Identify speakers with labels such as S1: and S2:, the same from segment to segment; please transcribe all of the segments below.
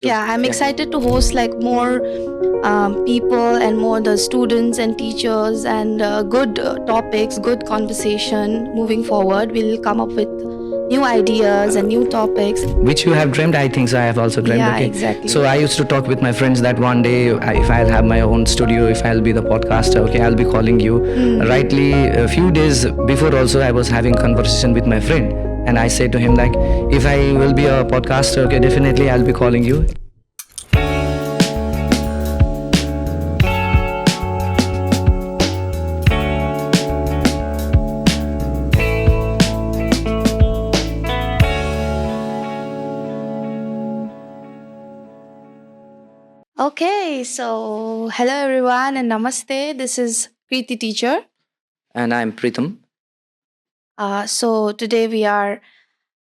S1: Yeah, I'm excited to host like more people and more the students and teachers and good topics, good conversation moving forward. We'll come up with new ideas and new topics.
S2: Which you have dreamed, I think so I have also dreamed.
S1: Yeah,
S2: Okay,
S1: exactly.
S2: so I used to talk with my friends that one day if I'll have my own studio, if I'll be the podcaster, okay, I'll be calling you. Rightly a few days before also I was having conversation with my friend, and I said to him like, if I will be a podcaster, okay, definitely I'll be calling you.
S1: Okay, so hello everyone and namaste. This is Preeti teacher.
S2: And I'm Pritham.
S1: So today we are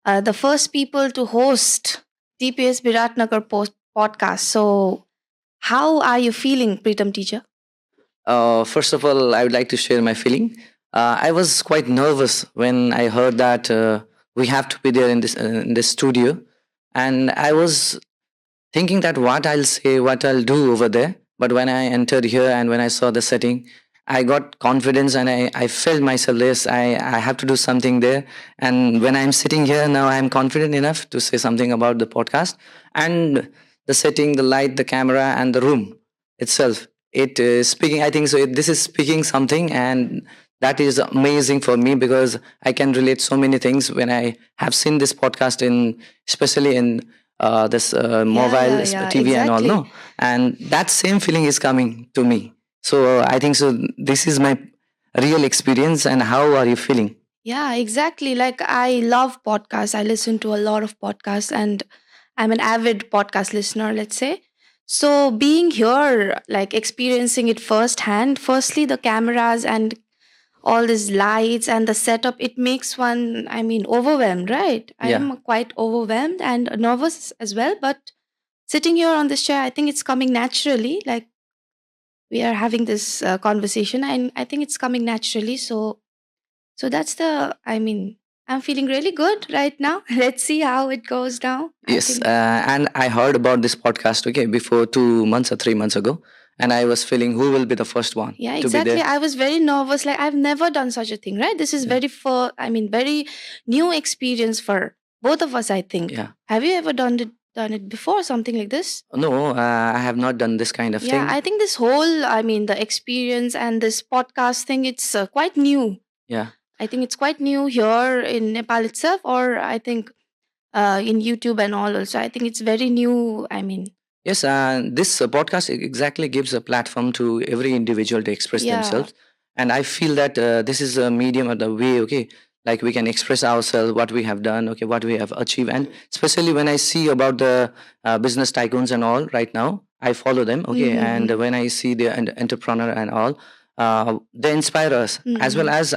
S1: the first people to host DPS Biratnagar podcast. So how are you feeling, Pritam teacher?
S2: First of all, I would like to share my feeling. I was quite nervous when I heard that we have to be there in this studio, and I was thinking that what I'll say, what I'll do over there. But when I entered here and when I saw the setting, I got confidence and I felt myself, yes, I have to do something there. And when I'm sitting here now, I'm confident enough to say something about the podcast and the setting, the light, the camera, and the room itself. It is speaking, I think so. This is speaking something, and that is amazing for me because I can relate so many things when I have seen this podcast especially in this mobile TV and all,
S1: exactly.
S2: no, and that same feeling is coming to me. So I think so. This is my real experience. And how are you feeling?
S1: Yeah, exactly. Like I love podcasts. I listen to a lot of podcasts and I'm an avid podcast listener, let's say. So being here, like experiencing it firsthand, firstly the cameras and all these lights and the setup, it makes one, I mean, overwhelmed, right? I
S2: Yeah.
S1: am quite overwhelmed and nervous as well, but sitting here on this chair, I think it's coming naturally. Like we are having this conversation and I think it's coming naturally. So that's the, I mean, I'm feeling really good right now. Let's see how it goes now.
S2: Yes, and I heard about this podcast, okay, before 2 months or 3 months ago, and I was feeling who will be the first one
S1: Yeah,
S2: to be
S1: exactly.
S2: there.
S1: I was very nervous. Like I've never done such a thing, right? This is very new experience for both of us, I think.
S2: Yeah.
S1: Have you ever done it before, something like this?
S2: No, I have not done this kind of
S1: Yeah,
S2: thing.
S1: I think this whole, I mean, the experience and this podcast thing, it's quite new.
S2: Yeah.
S1: I think it's quite new here in Nepal itself, or I think in YouTube and all also. I think it's very new. I mean,
S2: Yes, this podcast exactly gives a platform to every individual to express
S1: yeah.
S2: themselves. And I feel that this is a medium or the way, okay, like we can express ourselves, what we have done, okay, what we have achieved. And especially when I see about the business tycoons and all right now, I follow them, okay. And when I see the entrepreneur and all, they inspire us, as well as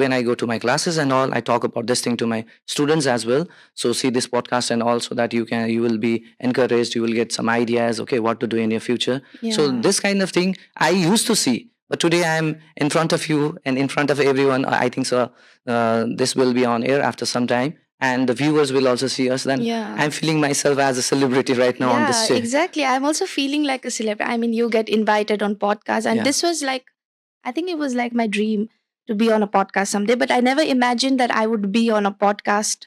S2: when I go to my classes and all, I talk about this thing to my students as well. So see this podcast and all, so that you will be encouraged, you will get some ideas, okay, what to do in your future. So
S1: Yeah.
S2: this kind of thing I used to see, but today I'm in front of you and in front of everyone. I think so. This will be on air after some time, and the viewers will also see us. Then
S1: Yeah.
S2: I'm feeling myself as a celebrity right now on this
S1: Yeah,
S2: show.
S1: exactly. I'm also feeling like a celebrity. I mean, you get invited on podcasts, and
S2: Yeah.
S1: this was like, I think it was like my dream to be on a podcast someday, but I never imagined that I would be on a podcast.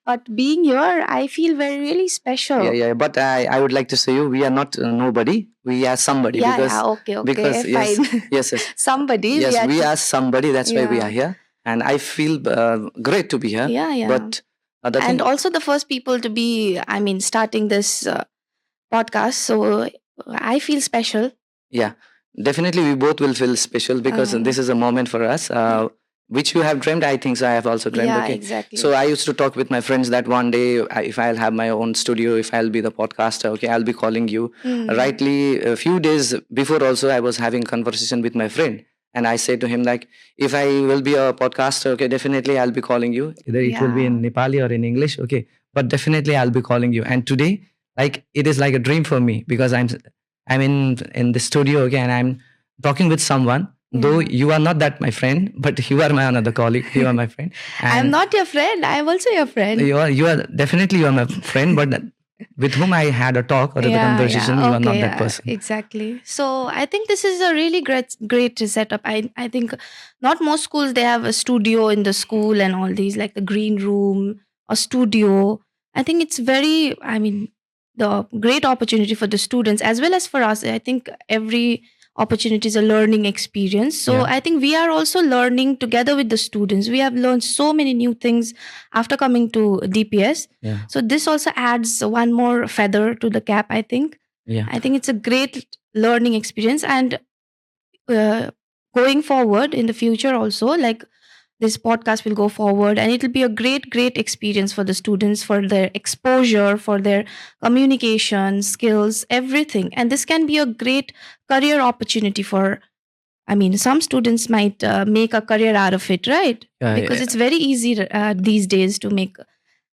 S1: But being here, I feel very really special.
S2: Yeah. But I would like to say you, we are not nobody. We are somebody.
S1: Yeah,
S2: because,
S1: yeah, okay,
S2: Because
S1: fine.
S2: yes.
S1: Somebody.
S2: Yes, we are somebody. That's why we
S1: Yeah.
S2: are here, and I feel great to be here.
S1: Yeah.
S2: But the
S1: And
S2: thing,
S1: also the first people to be, I mean, starting this podcast. So I feel special.
S2: yeah, definitely we both will feel special because this is a moment for us. Which you have dreamed, I think so I have also dreamed.
S1: Yeah,
S2: Okay,
S1: exactly.
S2: so I used to talk with my friends that one day if I'll have my own studio, if I'll be the podcaster, okay, I'll be calling you. Rightly a few days before also I was having conversation with my friend, and I said to him like, if I will be a podcaster, okay, definitely I'll be calling you. Either it will be in Nepali or in English, okay, but definitely I'll be calling you. And today, like, it is like a dream for me because I'm in the studio, okay, and I'm talking with someone. Though you are not that my friend, but you are my another colleague. You are my friend.
S1: I'm not your friend. I'm also your friend.
S2: You are definitely you are my friend, but with whom I had a talk or the
S1: Yeah,
S2: conversation,
S1: yeah.
S2: you are
S1: Okay,
S2: not that
S1: yeah,
S2: person.
S1: exactly. So I think this is a really great setup. I think not most schools they have a studio in the school and all these like the green room or studio. I think it's very, I mean, the great opportunity for the students as well as for us. I think every opportunity is a learning experience. So
S2: Yeah,
S1: I think we are also learning together with the students. We have learned so many new things after coming to DPS.
S2: yeah,
S1: So this also adds one more feather to the cap, I think.
S2: yeah.
S1: I think it's a great learning experience. And uh, going forward in the future, also, like this podcast will go forward and it will be a great experience for the students, for their exposure, for their communication skills, everything. And this can be a great career opportunity for, I mean, some students might make a career out of it, right? Because
S2: Yeah,
S1: it's very easy these days to make,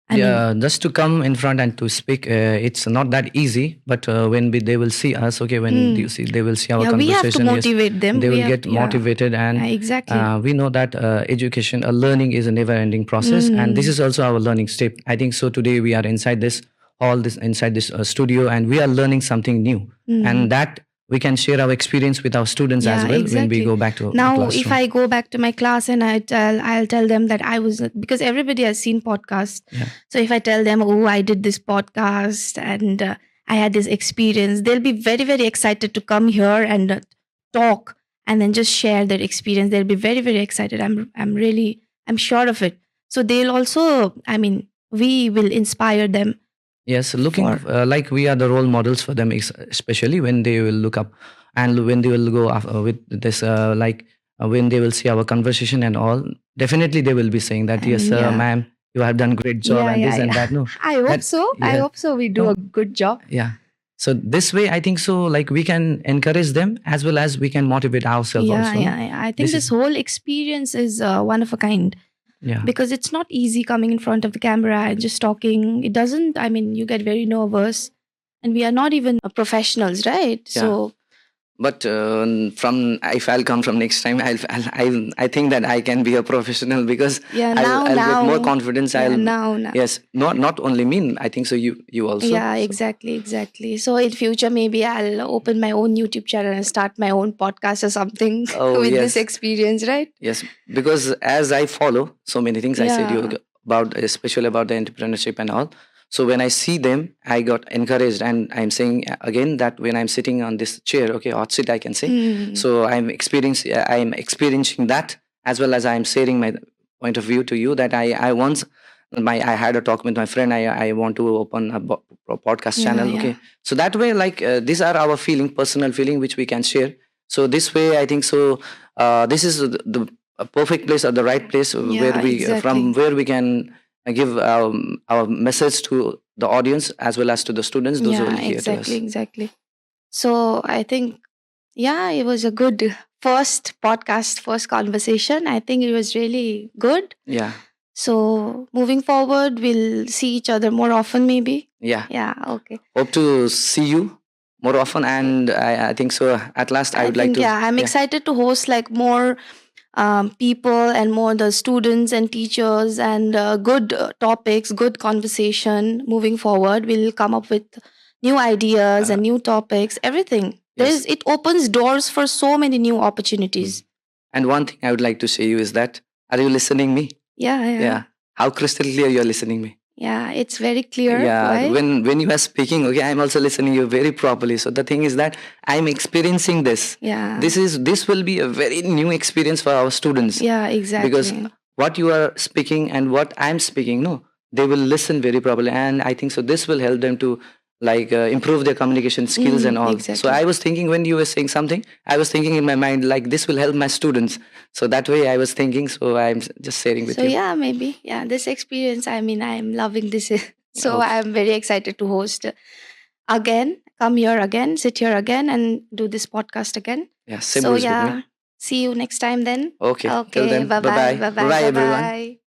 S1: I mean,
S2: yeah, just to come in front and to speak, it's not that easy. But they will see us, okay, when
S1: hmm.
S2: they will see our
S1: Yeah, we have to
S2: conversation, yes,
S1: motivate them.
S2: they
S1: We
S2: will
S1: have
S2: get
S1: to, yeah,
S2: motivated.
S1: yeah,
S2: And
S1: exactly.
S2: we know that education, learning is a never-ending process, and this
S1: Mm,
S2: is also our learning step. I think so. Today we are inside this hall, this inside this studio, and we are learning something new, and
S1: mm.
S2: that we can share our experience with our students as
S1: Yeah,
S2: well when we
S1: exactly.
S2: go back to the
S1: Now, if
S2: classroom.
S1: I go back to my class and I'll tell them that I was, because everybody has seen podcasts.
S2: Yeah.
S1: So if I tell them, oh, I did this podcast and I had this experience, they'll be very excited to come here and talk and then just share their experience. They'll be very excited. I'm sure of it. So they'll also, I mean, we will inspire them
S2: Yes, looking
S1: for.
S2: like we are the role models for them, especially when they will look up and when they will go with this, when they will see our conversation and all. Definitely, they will be saying that,
S1: I
S2: yes,
S1: mean, yeah.
S2: ma'am, you have done great job,
S1: Yeah,
S2: and
S1: yeah,
S2: this and
S1: yeah.
S2: that. No,
S1: I hope
S2: that,
S1: so. I
S2: yeah,
S1: hope so. We do a
S2: no,
S1: good job.
S2: yeah. So this way, I think so. Like we can encourage them as well as we can motivate ourselves
S1: Yeah,
S2: also. No,
S1: yeah, yeah. I think
S2: this
S1: this
S2: is,
S1: whole experience is one of a kind
S2: yeah,
S1: because it's not easy coming in front of the camera and just talking. It doesn't, I mean, you get very nervous and we are not even professionals, right?
S2: yeah.
S1: So,
S2: But from if I'll come from next time, I think that I can be a professional because
S1: yeah,
S2: I'll get more confidence.
S1: yeah,
S2: I'll,
S1: now.
S2: yes, not only me. I think so. You also.
S1: Yeah,
S2: So
S1: exactly. So in future, maybe I'll open my own YouTube channel and start my own podcast or something
S2: oh
S1: with this
S2: yes,
S1: experience, right?
S2: yes. Because as I follow so many things, I said you
S1: Yeah,
S2: about, especially about the entrepreneurship and all. So when I see them, I got encouraged, and I'm saying again that when I'm sitting on this chair, okay, hot seat, I can say.
S1: hmm.
S2: So I'm experiencing that as well as I'm sharing my point of view to you. That I once I had a talk with my friend. I want to open a podcast
S1: Yeah,
S2: channel.
S1: yeah.
S2: Okay, so that way, like these are our personal feeling, which we can share. So this way, I think so. This is the a perfect place or the right place where
S1: Yeah,
S2: we from
S1: exactly.
S2: where we can give our message to the audience as well as to the students, those who will
S1: Yeah,
S2: hear to
S1: exactly,
S2: us.
S1: exactly. So I think, yeah, it was a good first podcast, first conversation. I think it was really good.
S2: Yeah,
S1: So moving forward, we'll see each other more often, maybe.
S2: yeah.
S1: Yeah, okay.
S2: Hope to see you more often, and I think so. At last, I
S1: I
S2: would like
S1: think,
S2: to.
S1: yeah, I'm
S2: Yeah,
S1: excited to host like more people and more the students and teachers and good topics, good conversation moving forward. We'll come up with new ideas
S2: uh,
S1: and new topics, everything.
S2: yes.
S1: It opens doors for so many new opportunities.
S2: And one thing I would like to say you is that, are you listening me?
S1: Yeah, yeah.
S2: Yeah. How crystal clear you're listening me.
S1: Yeah, it's very clear.
S2: Yeah,
S1: Why?
S2: when you are speaking, okay, I'm also listening you very properly. So the thing is that I'm experiencing this.
S1: Yeah.
S2: This will be a very new experience for our students,
S1: Yeah,
S2: because
S1: exactly.
S2: what you are speaking and what I'm speaking, no, they will listen very properly, and I think so. This will help them to like improve their communication skills and all. So
S1: Exactly.
S2: I was thinking when you were saying something, I was thinking in my mind like this will help my students. So that way I was thinking. So I'm just sharing with
S1: So
S2: you.
S1: yeah, maybe. Yeah, this experience, I mean, I'm loving this. So
S2: Okay.
S1: I'm very excited to host again, come here again, sit here again and do this podcast again.
S2: Yeah, same
S1: So
S2: goes with me.
S1: yeah, see you next time then.
S2: Okay. Till
S1: Okay,
S2: then,
S1: bye
S2: bye
S1: bye.
S2: bye.
S1: Bye
S2: Bye
S1: bye.
S2: bye,
S1: Bye
S2: everyone.
S1: bye.